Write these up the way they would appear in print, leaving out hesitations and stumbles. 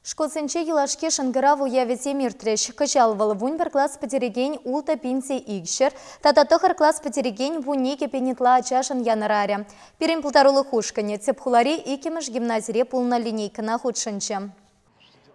Школсенче елашке шынгыраву явете миртреш. Кычалвал вунбер класс потереген улта пинси икшер. Тататохар класс потереген вунике пенетла чашын янараря. Пирен пултарулы хушкане. Цепхулари икимеш гимназире пулна линейкана худшынче.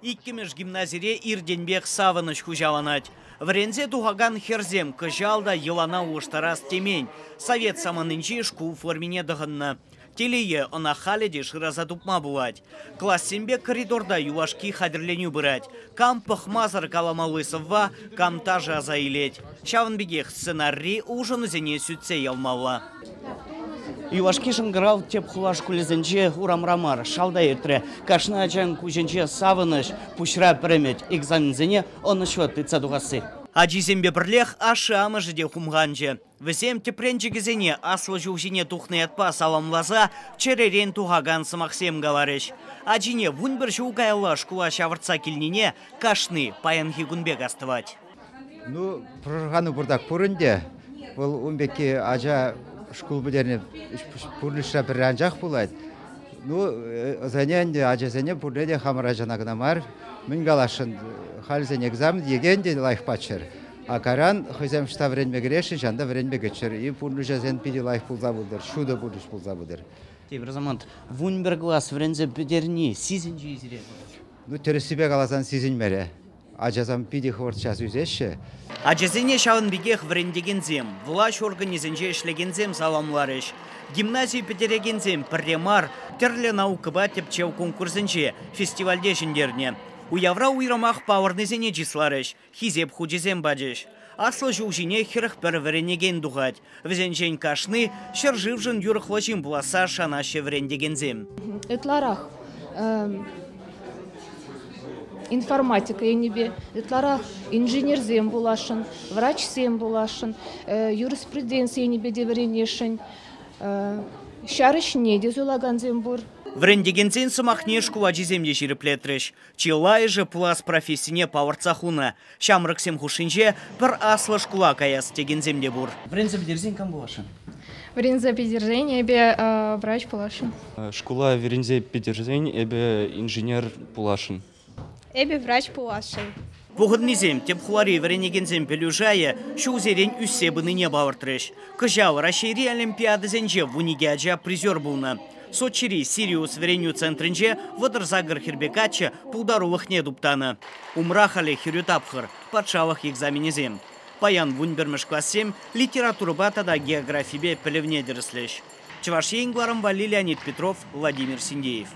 Иккемеш гимназире ирденбек савыныш хужаланать. Врензе тухаган херзем кыжалда елана уштарас темень. Совет саманынчи шкул формине дыгынна. Телее она халеде шыраза тупма булать. Классембе коридорда юлашки хадерленю бырать. Кам пахмазар каламалысова, кам тажа азаилеть. Шаванбегех сценарий ужин зене сүтсе ялмалла. Юлашки шынгырал теп хулаш кулезенче урамрамар, шалда ертре. Кашна ачан куженче савыныш, пушра премет экзамензене он счет тыца дугасы. Аджизембе бірлех ашы амыжыде хумганче. Візем тепренчегізене аслы жухжине тухны атпа саламлаза черерен тухаган сымақсем галарыш. Аджине вунбір жугайла шкула шавырца келнене кашны паянхи гунбек астывать. Ну, прожгану бурдак пурынде, бұл умбеки ажа шкул бідеріне пурлыша бір анжақ булайд. Ну, заненде ажазене пурледе хамара жанагнамар, мен галашын халзен экзамен егенде лайф пачер. А каран хызем шта вренме греши, жанда вренме гечер. И пурлыша зен пиди лайф пулза булдыр, шуда пурлыш пулза булдыр. Тебір замант, вунбер глаз врензе бідерні, сизін жүйзіре? Ну, тересібе галазан сизін мере. Ажазам пиди хворчас үзеші. Ажазене шавынбегех врендегензем, влаш организенже ішлегензем саламларыш. Гимназию петерегензем пірремар, терлі наукыба тепчев конкурсенче, фестивальде жіндерне. Уявра уйрамах пауырнезене жисларыш, хизеп худезем бадыш. Аслы жулжине хирых бір вренеген дуғать. Візенчен кашны, шыржывжын юрықлашын бұласа шанашы врендегензем. Этларах информатика енебе, этларах инженерзем булашын, врачсем булашын, юриспруденция енебе деверенешін, шарышне дезулаганзем бур. Врендегензен сымахне шкула жеземде жиріплетріш. Чилай же плас профессине пауырцахуна. Шамрыксем хушинже бір аслы шкула каяс тегенземде бур. Врензе бедерзен кам булашын? Врензе бедерзен эбе врач булашын. Шкула врензе бедерзен эбе инженер булашын. Эбе врач булашын. Бұғыднезем, тепхуари вренегензем пелюжая, шузерен үссе бұныне бауыртрыш. Кыжал Рашири олимпиадызенже вуниге аджа призер булна. Сочири Сириус вреню центрінже вадыр загыр хирбекача пулдарулық не дуптаны. Умрахали хирютапхыр, патшалық экзаменезем. Паян вунбермеш классем литература батада географибе пілевне деріслеш. Чеваш Еңгларым Вали Леонид Петров, Владимир Синдеев.